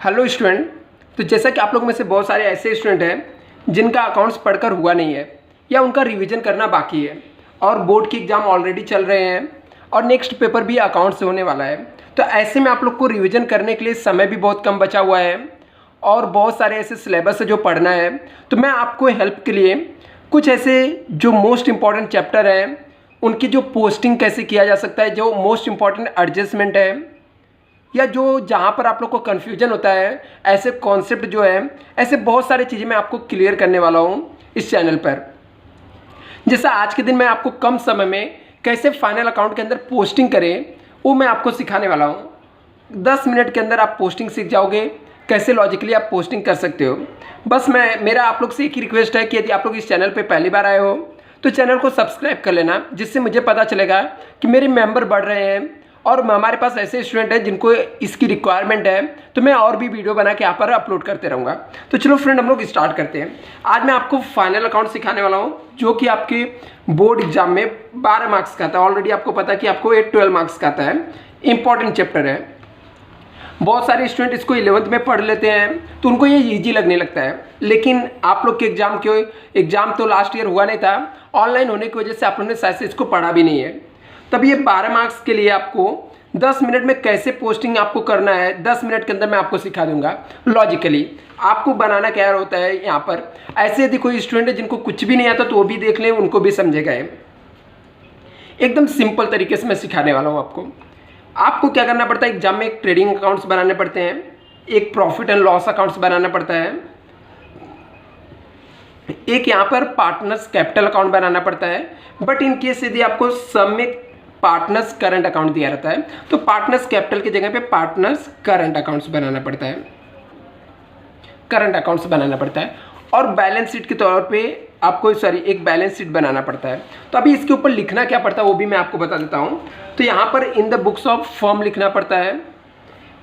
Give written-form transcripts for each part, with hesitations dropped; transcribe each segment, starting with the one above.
Hello student. तो जैसा कि आप लोग में से बहुत सारे ऐसे स्टूडेंट हैं जिनका अकाउंट्स पढ़कर हुआ नहीं है या उनका रिवीजन करना बाकी है और बोर्ड की एग्ज़ाम ऑलरेडी चल रहे हैं और नेक्स्ट पेपर भी अकाउंट से होने वाला है। तो ऐसे में आप लोग को रिवीजन करने के लिए समय भी बहुत कम बचा हुआ है और बहुत सारे ऐसे सिलेबस है जो पढ़ना है। तो मैं आपको हेल्प के लिए कुछ ऐसे जो मोस्ट इम्पॉर्टेंट चैप्टर हैं उनकी जो पोस्टिंग कैसे किया जा सकता है, जो मोस्ट इम्पॉर्टेंट एडजस्टमेंट है या जो जहाँ पर आप लोग को कन्फ्यूजन होता है, ऐसे कॉन्सेप्ट जो है, ऐसे बहुत सारी चीज़ें मैं आपको क्लियर करने वाला हूँ इस चैनल पर। जैसा आज के दिन मैं आपको कम समय में कैसे फाइनल अकाउंट के अंदर पोस्टिंग करें वो मैं आपको सिखाने वाला हूँ। 10 मिनट के अंदर आप पोस्टिंग सीख जाओगे, कैसे लॉजिकली आप पोस्टिंग कर सकते हो। बस मेरा आप लोग से एक ही रिक्वेस्ट है कि यदि आप लोग इस चैनल पर पहली बार आए हो तो चैनल को सब्सक्राइब कर लेना, जिससे मुझे पता चलेगा कि मेरे मेंबर बढ़ रहे हैं और हमारे पास ऐसे स्टूडेंट हैं जिनको इसकी रिक्वायरमेंट है। तो मैं और भी वीडियो बना के यहाँ पर अपलोड करते रहूँगा। तो चलो फ्रेंड, हम लोग स्टार्ट करते हैं। आज मैं आपको फाइनल अकाउंट सिखाने वाला हूँ जो कि आपके बोर्ड एग्जाम में 12 मार्क्स का आता है। ऑलरेडी आपको पता है कि आपको 12 मार्क्स का आता है। इंपॉर्टेंट चैप्टर है। बहुत सारे स्टूडेंट इसको 11th में पढ़ लेते हैं तो उनको ये ईजी लगने लगता है, लेकिन आप लोग के एग्जाम तो लास्ट ईयर हुआ नहीं था, ऑनलाइन होने की वजह से आप लोगों ने शायद से इसको पढ़ा भी नहीं है। तब ये 12 मार्क्स के लिए आपको 10 मिनट में कैसे पोस्टिंग आपको करना है, 10 मिनट के अंदर मैं आपको सिखा दूंगा। लॉजिकली आपको बनाना क्या होता है यहाँ पर। ऐसे यदि कोई स्टूडेंट है जिनको कुछ भी नहीं आता तो वो भी देख लें, उनको भी समझेगा। एकदम सिंपल तरीके से मैं सिखाने वाला हूँ आपको। आपको क्या करना पड़ता है, एग्जाम में एक ट्रेडिंग अकाउंट्स बनाने पड़ते हैं, एक प्रॉफिट एंड लॉस अकाउंट्स बनाना पड़ता है, एक यहाँ पर पार्टनर्स कैपिटल अकाउंट बनाना पड़ता है। बट इन केस यदि आपको सब में पार्टनर्स करंट अकाउंट दिया रहता है तो पार्टनर्स कैपिटल की जगह पे पार्टनर्स करंट अकाउंट्स बनाना पड़ता है, करंट अकाउंट्स बनाना पड़ता है। और बैलेंस शीट के तौर पे आपको एक बैलेंस शीट बनाना पड़ता है। तो अभी इसके ऊपर लिखना क्या पड़ता है वो भी मैं आपको बता देता हूँ। तो यहाँ पर in the books of firm लिखना पड़ता है।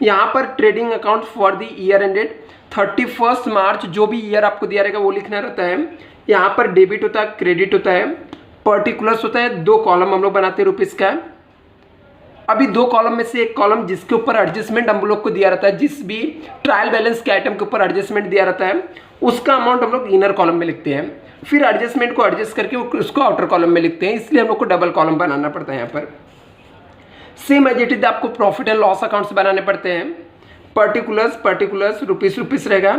यहाँ पर trading account for the year ended 31 मार्च, जो भी ईयर आपको दिया रहेगा वो लिखना रहता है। यहाँ पर डेबिट होता है, क्रेडिट होता है, पर्टिकुलर्स होता है। 2 कॉलम हम लोग बनाते हैं रुपीज़ का। अभी 2 कॉलम में से एक कॉलम जिसके ऊपर एडजस्टमेंट हम लोग को दिया रहता है, जिस भी ट्रायल बैलेंस के आइटम के ऊपर एडजस्टमेंट दिया रहता है उसका अमाउंट हम लोग इनर कॉलम में लिखते हैं। फिर एडजस्टमेंट को एडजस्ट करके उसको आउटर कॉलम में लिखते हैं, इसलिए हम लोग को डबल कॉलम बनाना पड़ता है। यहाँ पर सेम एज इट इज आपको प्रॉफिट एंड लॉस अकाउंट्स बनाने पड़ते हैं। पर्टिकुलर्स रुपीज़ रहेगा,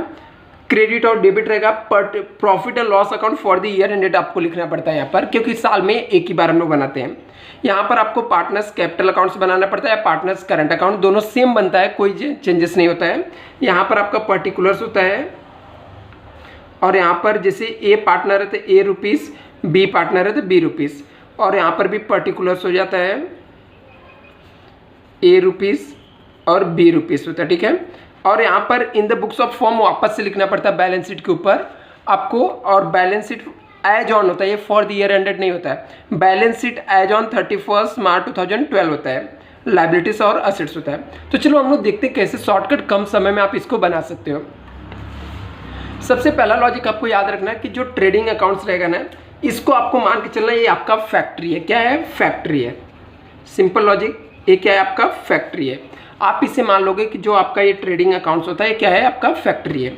क्रेडिट और डेबिट रहेगा। Profit and loss account for the year ended आपको लिखना पड़ता है यहाँ पर, क्योंकि साल में एक ही बार हम लोग बनाते हैं। यहाँ पर आपको पार्टनर्स कैपिटल अकाउंट्स बनाना पड़ता है, पार्टनर्स करंट अकाउंट, दोनों सेम बनता है, कोई चेंजेस नहीं होता है। यहाँ पर आपका पर्टिकुलर्स होता है और यहाँ पर जैसे ए पार्टनर है तो ए रुपीज़, बी पार्टनर है तो बी रुपीज़, और यहाँ पर भी पर्टिकुलर्स हो जाता है, ए रुपीज़ और बी रुपीज़ होता है। ठीक है। और यहाँ पर in the books of form वापस से लिखना पड़ता है बैलेंस शीट के ऊपर आपको। और बैलेंस शीट एज ऑन होता है, ये फॉर द ईयर एंडेड नहीं होता है। बैलेंस शीट एज ऑन 31 मार्च 2012 होता है। लायबिलिटीज और असेट्स होता है। तो चलो हम लोग देखते हैं कैसे शॉर्टकट कम समय में आप इसको बना सकते हो। सबसे पहला लॉजिक आपको याद रखना है कि जो ट्रेडिंग अकाउंट्स रहेगा ना, इसको आपको मान के चलना ये आपका फैक्ट्री है। क्या है? फैक्ट्री है। सिंपल लॉजिक, ये क्या है? आपका फैक्ट्री है। आप इसे मान लोगे कि जो आपका ये ट्रेडिंग अकाउंट्स होता है क्या है? आपका फैक्ट्री है।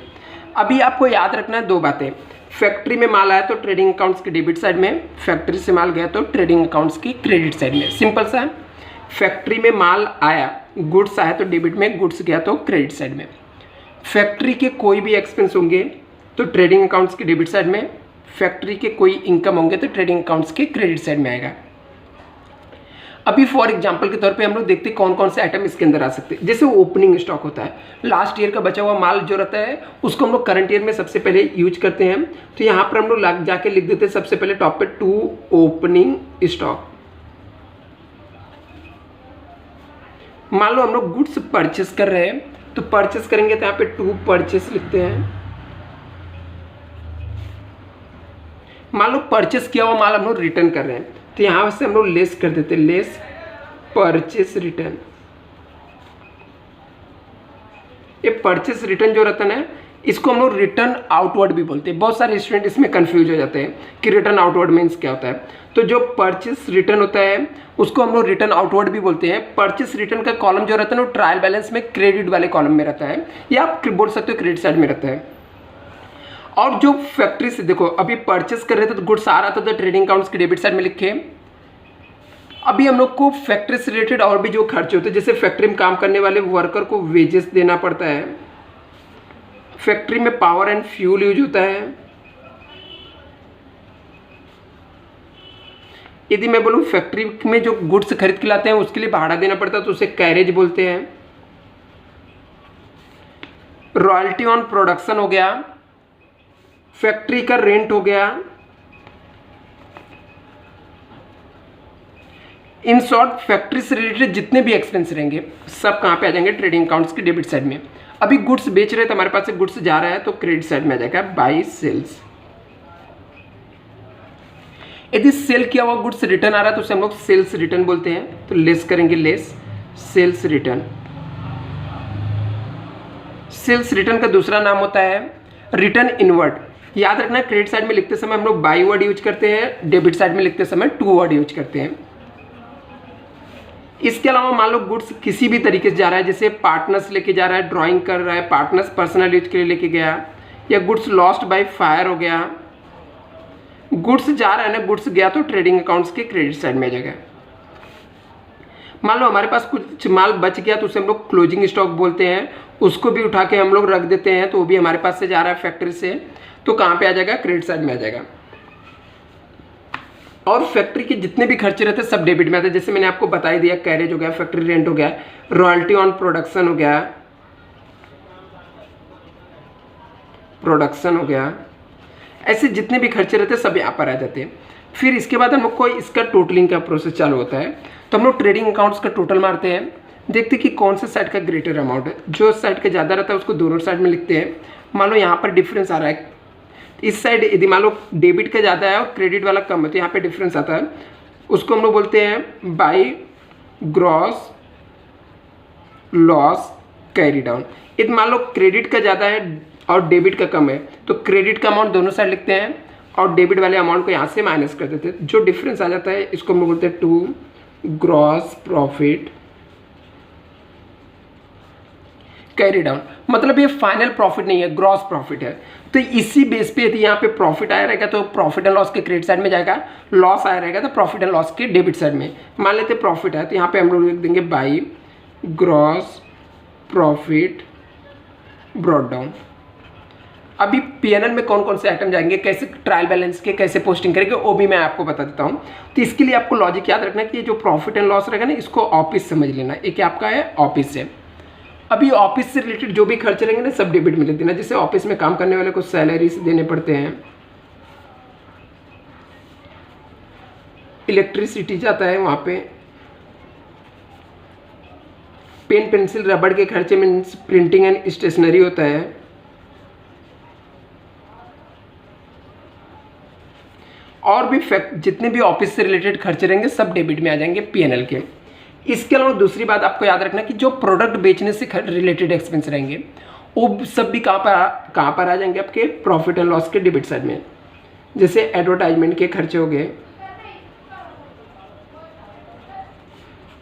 अभी आपको याद रखना है 2 बातें। फैक्ट्री में माल आया तो ट्रेडिंग अकाउंट्स के डेबिट साइड में, फैक्ट्री से माल गया तो ट्रेडिंग अकाउंट्स की क्रेडिट साइड में। सिंपल सा है। फैक्ट्री में माल आया, गुड्स आया तो डेबिट में, गुड्स गया तो क्रेडिट साइड में। फैक्ट्री के कोई भी एक्सपेंस होंगे तो ट्रेडिंग अकाउंट्स के डेबिट साइड में, फैक्ट्री के कोई इनकम होंगे तो ट्रेडिंग अकाउंट्स के क्रेडिट साइड में आएगा। अभी फॉर एग्जांपल के तौर पे हम लोग देखते हैं कौन कौन से आइटम इसके अंदर आ सकते हैं। जैसे ओपनिंग स्टॉक होता है, लास्ट ईयर का बचा हुआ माल जो रहता है उसको हम लोग करंट ईयर में सबसे पहले यूज करते हैं। तो यहाँ पर हम लोग जाके लिख देते हैं सबसे पहले टॉप पे 2 ओपनिंग स्टॉक। मान लो हम लोग गुड्स परचेस कर रहे हैं तो परचेस करेंगे तो यहाँ पे 2 परचेस लिखते हैं। मान लो परचेस किया हुआ माल हम लोग रिटर्न कर रहे हैं तो यहाँ से हम लोग लेस कर देते हैं, लेस परचेस रिटर्न। ये परचेस रिटर्न जो रहता है ना, इसको हम लोग रिटर्न आउटवर्ड भी बोलते हैं। बहुत सारे स्टूडेंट इसमें कंफ्यूज हो जाते हैं कि रिटर्न आउटवर्ड मीन्स क्या होता है। तो जो परचेस रिटर्न होता है उसको हम लोग रिटर्न आउटवर्ड भी बोलते हैं। परचेस रिटर्न का कॉलम जो रहता है ना वो ट्रायल बैलेंस में क्रेडिट वाले कॉलम में रहता है, या आप बोल सकते हो क्रेडिट साइड में रहता है। और जो फैक्ट्री से देखो अभी परचेस कर रहे थे तो गुड्स आ रहा था तो ट्रेडिंग अकाउंट्स के डेबिट साइड में लिखे। अभी हम लोग को फैक्ट्री से रिलेटेड और भी जो खर्चे होते हैं, जैसे फैक्ट्री में काम करने वाले वर्कर को वेजेस देना पड़ता है, फैक्ट्री में पावर एंड फ्यूल यूज होता है। यदि मैं बोलूँ फैक्ट्री में जो गुड्स खरीद के लाते हैं उसके लिए भाड़ा देना पड़ता है तो उसे कैरेज बोलते हैं। रॉयल्टी ऑन प्रोडक्शन हो गया, फैक्ट्री का रेंट हो गया। इन शॉर्ट फैक्ट्री से रिलेटेड जितने भी एक्सपेंस रहेंगे सब कहाँ पे आ जाएंगे, ट्रेडिंग अकाउंट्स के डेबिट साइड में। अभी गुड्स बेच रहे थे, हमारे पास से गुड्स जा रहा है तो क्रेडिट साइड में आ जाएगा बाई सेल्स। यदि सेल किया हुआ गुड्स रिटर्न आ रहा है तो उसे हम लोग सेल्स रिटर्न बोलते हैं, तो लेस करेंगे less sales return. Sales return का दूसरा नाम होता है रिटर्न इनवर्ड। याद रखना क्रेडिट साइड में लिखते समय हम लोग बाई वर्ड यूज करते हैं, डेबिट साइड में लिखते समय टू वर्ड यूज करते हैं। इसके अलावा मान लो गुड्स किसी भी तरीके से जा रहा है, जैसे पार्टनर्स लेके जा रहा है, ड्राइंग कर रहा है, पार्टनर्स पर्सनल यूज के लिए लेके गया, या गुड्स लॉस्ट बाय फायर हो गया। गुड्स जा रहा है ना, गुड्स गया तो ट्रेडिंग अकाउंट्स के क्रेडिट साइड में आ जाएगा। मान लो हमारे पास कुछ माल बच गया तो उसे हम लोग क्लोजिंग स्टॉक बोलते हैं, उसको भी उठा के हम लोग रख देते हैं तो वो भी हमारे पास से जा रहा है फैक्ट्री से, तो कहाँ पे आ जाएगा, क्रेडिट साइड में आ जाएगा। और फैक्ट्री के जितने भी खर्चे रहते हैं सब डेबिट में आते हैं। जैसे मैंने आपको बता ही दिया, कैरेज हो गया, फैक्ट्री रेंट हो गया, रॉयल्टी ऑन प्रोडक्शन हो गया, प्रोडक्शन हो गया, ऐसे जितने भी खर्चे रहते हैं सब यहाँ पर आ जाते हैं। फिर इसके बाद हम लोग को इसका टोटलिंग का प्रोसेस चालू होता है, तो हम लोग ट्रेडिंग अकाउंट्स का टोटल मारते हैं, देखते हैं कि कौन से साइड का ग्रेटर अमाउंट है। जो साइड का ज़्यादा रहता है उसको दोनों साइड में लिखते हैं। मान लो यहाँ पर डिफरेंस आ रहा है, इस साइड यदि मान लो डेबिट का ज़्यादा है और क्रेडिट वाला कम है तो यहाँ पे डिफरेंस आता है, उसको हम लोग बोलते हैं by gross loss carry down. यदि मान लो क्रेडिट का ज़्यादा है और डेबिट का कम है तो क्रेडिट का अमाउंट दोनों साइड लिखते हैं और डेबिट वाले अमाउंट को यहाँ से माइनस कर देते हैं। जो डिफरेंस आ जाता है इसको हम लोग बोलते हैं to gross profit carry down. मतलब ये फाइनल प्रॉफिट नहीं है, ग्रॉस प्रॉफिट है। तो इसी बेस पे यदि यहाँ पे प्रॉफिट आया रहेगा तो प्रॉफिट एंड लॉस के क्रेडिट साइड में जाएगा, लॉस आया रहेगा तो प्रॉफिट एंड लॉस के डेबिट साइड में। मान लेते प्रॉफिट है तो यहाँ पे हम लोग लिख देंगे by gross profit brought down. अभी पीएनएल में कौन कौन से आइटम जाएंगे, कैसे ट्रायल बैलेंस के कैसे पोस्टिंग करेंगे वो भी मैं आपको बता देता हूँ। तो इसके लिए आपको लॉजिक याद रखना कि ये जो प्रॉफिट एंड लॉस रहेगा ना इसको ऑफिस समझ लेना, एक आपका है ऑफिस है। अभी ऑफिस से रिलेटेड जो भी खर्चे रहेंगे ना सब डेबिट में लिख देना। जैसे ऑफिस में काम करने वाले को सैलरीज देने पड़ते हैं, इलेक्ट्रिसिटी जाता है वहाँ पे, पेन पेंसिल रबड़ के खर्चे में प्रिंटिंग एंड स्टेशनरी होता है, और भी जितने भी ऑफिस से रिलेटेड खर्चे रहेंगे सब डेबिट में आ जाएंगे पीएनएल के। इसके अलावा दूसरी बात आपको याद रखना कि जो प्रोडक्ट बेचने से रिलेटेड एक्सपेंस रहेंगे वो सब भी कहाँ पर आ जाएंगे, आपके प्रॉफिट एंड लॉस के डेबिट साइड में। जैसे एडवर्टाइजमेंट के खर्चे हो गए,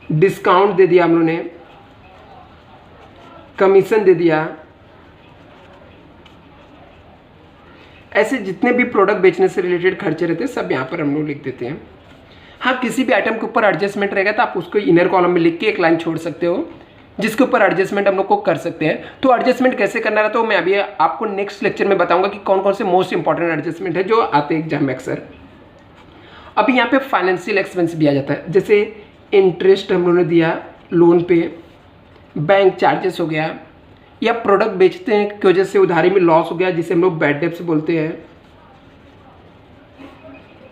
डिस्काउंट दे दिया हम लोगों ने, कमीशन दे दिया, ऐसे जितने भी प्रोडक्ट बेचने से रिलेटेड खर्चे रहते हैं सब यहाँ पर हम लोग लिख देते हैं। हाँ, किसी भी आइटम के ऊपर एडजस्टमेंट रहेगा तो आप उसको इनर कॉलम में लिख के एक लाइन छोड़ सकते हो जिसके ऊपर एडजस्टमेंट हम लोग को कर सकते हैं। तो एडजस्टमेंट कैसे करना रहता है मैं अभी आपको नेक्स्ट लेक्चर में बताऊंगा कि कौन कौन से मोस्ट इंपॉर्टेंट एडजस्टमेंट है जो आते हैं एग्जाम में अक्सर। अभी यहाँ पे फाइनेंशियल एक्सपेंस भी आ जाता है, जैसे इंटरेस्ट हम लोगों ने दिया लोन पे, बैंक चार्जेस हो गया, या प्रोडक्ट बेचते हैं की वजह से उधारी में लॉस हो गया जिसे हम लोग बैड डेब्ट्स बोलते हैं।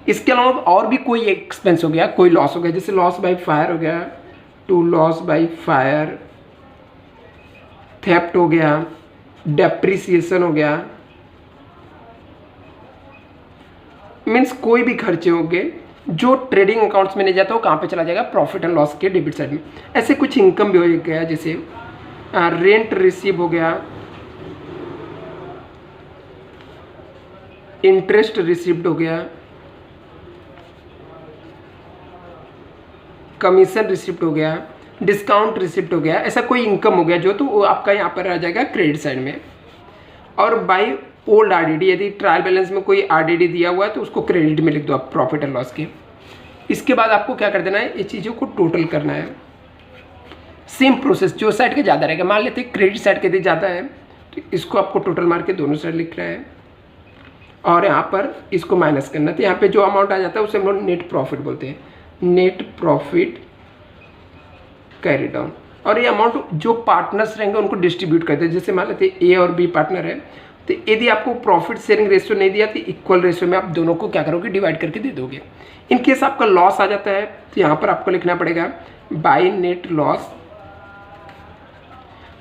इसके अलावा और भी कोई एक्सपेंस हो गया, कोई लॉस हो गया, जैसे लॉस बाय फायर हो गया, to loss by fire, theft हो गया, डेप्रिसिएशन हो गया, मीन्स कोई भी खर्चे होंगे जो ट्रेडिंग अकाउंट्स में नहीं जाता वो कहाँ पे चला जाएगा, प्रॉफिट एंड लॉस के डेबिट साइड में। ऐसे कुछ इनकम भी हो गया, जैसे रेंट रिसीव हो गया, इंटरेस्ट रिसिप्ट हो गया, कमीशन रिसिप्ट हो गया, डिस्काउंट रिसिप्ट हो गया, ऐसा कोई इनकम हो गया जो, तो वो आपका यहाँ पर आ जाएगा क्रेडिट साइड में। और बाई ओल्ड आरडीडी, यदि ट्रायल बैलेंस में कोई आरडीडी दिया हुआ है तो उसको क्रेडिट में लिख दो आप प्रॉफिट एंड लॉस के। इसके बाद आपको क्या कर देना है, ये चीज़ों को टोटल करना है। सेम प्रोसेस, जो साइड के ज़्यादा रहेगा, मान लेते हैं क्रेडिट साइड के ज़्यादा है तो इसको आपको टोटल मार के दोनों साइड लिख रहा है और यहाँ पर इसको माइनस करना। तो यहाँ पे जो अमाउंट आ जाता है उसे हम लोग नेट प्रॉफिट बोलते हैं, नेट प्रॉफिट कैरी डाउन। और ये अमाउंट जो पार्टनर्स रहेंगे उनको डिस्ट्रीब्यूट करते हैं। जैसे मान लेते हैं ए और बी पार्टनर है, तो यदि आपको प्रॉफिट शेयरिंग रेशियो नहीं दिया तो इक्वल रेशियो में आप दोनों को क्या करोगे, डिवाइड करके दे दोगे। इन केस आपका लॉस आ जाता है तो यहाँ पर आपको लिखना पड़ेगा बाय नेट लॉस।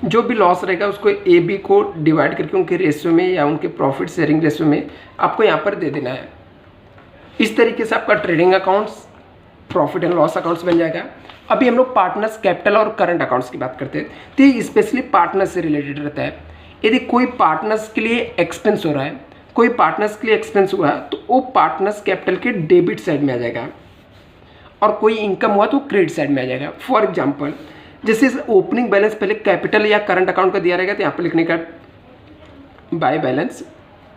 जो भी लॉस रहेगा उसको ए बी को डिवाइड करके उनके रेशियो में या उनके प्रॉफिट शेयरिंग रेशियो में आपको यहाँ पर दे देना है। इस तरीके से आपका trading accounts, profit and loss accounts बन जाएगा। अभी हम लोग पार्टनर्स, कैपिटल और करंट अकाउंट्स की बात करते हैं, तो ये स्पेशली पार्टनर्स से रिलेटेड रहता है। यदि कोई पार्टनर्स के लिए एक्सपेंस हो रहा है, कोई पार्टनर्स के लिए एक्सपेंस हुआ तो वो पार्टनर्स कैपिटल के डेबिट साइड में आ जाएगा और कोई इनकम हुआ तो क्रेडिट साइड में आ जाएगा। फॉर एग्जांपल, जैसे ओपनिंग बैलेंस पहले कैपिटल या करंट अकाउंट का दिया रहेगा तो यहाँ पर लिखने का बाय बैलेंस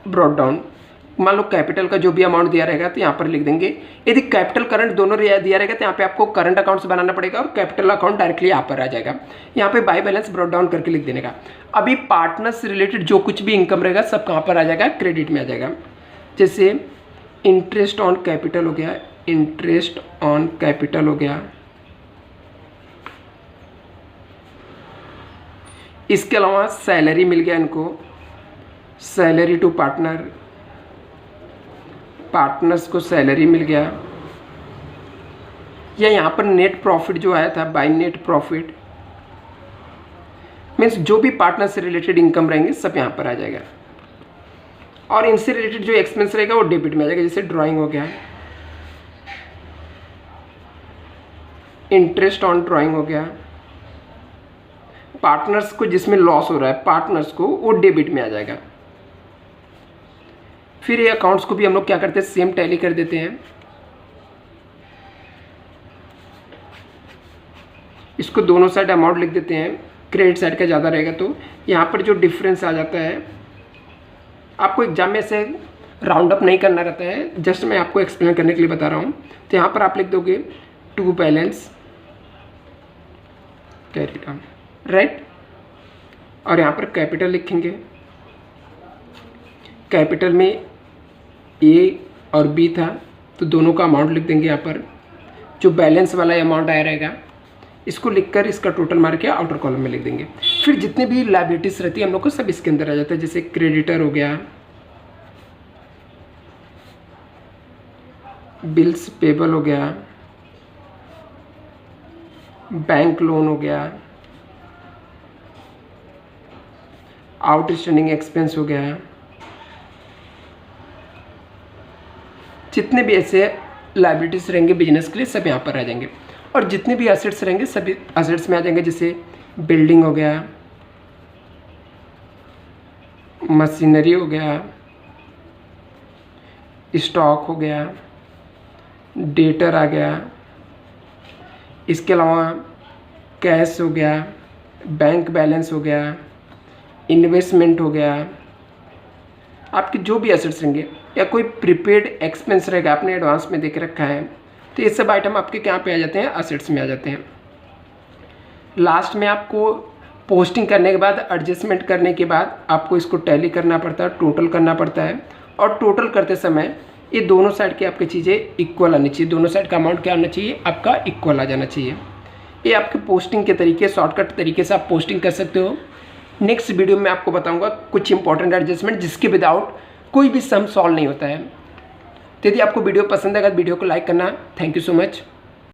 ब्रॉट डाउन। मान लो कैपिटल का जो भी अमाउंट दिया रहेगा तो यहाँ पर लिख देंगे। यदि कैपिटल करंट दोनों दिया रहेगा तो यहाँ पे आपको करंट अकाउंट से बनाना पड़ेगा और कैपिटल अकाउंट डायरेक्टली यहाँ पर आ जाएगा। यहाँ पे बाय बैलेंस ब्रॉट डाउन करके लिख देने का। अभी पार्टनर से रिलेटेड जो कुछ भी इनकम रहेगा सब कहाँ पर आ जाएगा, क्रेडिट में आ जाएगा। जैसे इंटरेस्ट ऑन कैपिटल हो गया, इंटरेस्ट ऑन कैपिटल हो गया। इसके अलावा सैलरी मिल गया इनको, सैलरी टू पार्टनर, पार्टनर्स को सैलरी मिल गया। या यहाँ पर नेट प्रॉफिट जो आया था बाय नेट प्रॉफिट, मीन्स जो भी पार्टनर से रिलेटेड इनकम रहेंगे सब यहाँ पर आ जाएगा। और इनसे रिलेटेड जो एक्सपेंस रहेगा वो डेबिट में आ जाएगा। जैसे ड्राइंग हो गया, इंटरेस्ट ऑन ड्राइंग हो गया। पार्टनर्स को जिसमें लॉस हो रहा है पार्टनर्स को, वो डेबिट में आ जाएगा। फिर ये अकाउंट्स को भी हम लोग क्या करते हैं, सेम टैली कर देते हैं। इसको दोनों साइड अमाउंट लिख देते हैं, क्रेडिट साइड का ज़्यादा रहेगा तो यहाँ पर जो डिफरेंस आ जाता है, आपको एग्जाम में से राउंड अप नहीं करना रहता है, जस्ट मैं आपको एक्सप्लेन करने के लिए बता रहा हूँ। तो यहाँ पर आप लिख दोगे to balance carry down, right. और यहाँ पर कैपिटल लिखेंगे, कैपिटल में ए और बी था तो दोनों का अमाउंट लिख देंगे। यहाँ पर जो बैलेंस वाला अमाउंट आया रहेगा इसको लिखकर इसका टोटल मार के आउटर कॉलम में लिख देंगे। फिर जितने भी लायबिलिटीज रहती है हम लोग को सब इसके अंदर आ जाता है। जैसे क्रेडिटर हो गया, बिल्स पेबल हो गया, बैंक लोन हो गया, आउटस्टैंडिंग एक्सपेंस हो गया। जितने भी ऐसे लायबिलिटीज रहेंगे बिजनेस के लिए सब यहाँ पर आ जाएंगे। और जितने भी एसेट्स रहेंगे सभी एसेट्स में आ जाएंगे। जैसे बिल्डिंग हो गया, मशीनरी हो गया, स्टॉक हो गया, डेटर आ गया, इसके अलावा कैश हो गया, बैंक बैलेंस हो गया, इन्वेस्टमेंट हो गया। आपके जो भी एसेट्स रहेंगे या कोई प्रीपेड एक्सपेंस रहेगा आपने एडवांस में देके रखा है तो ये सब आइटम आपके क्या पे आ जाते हैं, एसेट्स में आ जाते हैं। लास्ट में आपको पोस्टिंग करने के बाद, एडजस्टमेंट करने के बाद आपको इसको टैली करना पड़ता है, टोटल करना पड़ता है। और टोटल करते समय ये दोनों साइड की आपकी चीज़ें इक्वल आनी चाहिए, दोनों साइड का अमाउंट क्या आना चाहिए, आपका इक्वल आ जाना चाहिए। ये आपके पोस्टिंग के तरीके, शॉर्टकट तरीके से आप पोस्टिंग कर सकते हो। नेक्स्ट वीडियो में आपको बताऊंगा कुछ इंपॉर्टेंट एडजस्टमेंट जिसके विदाउट कोई भी सम सॉल्व नहीं होता है। तो यदि आपको वीडियो पसंद आएगा तो वीडियो को लाइक करना। Thank you so much.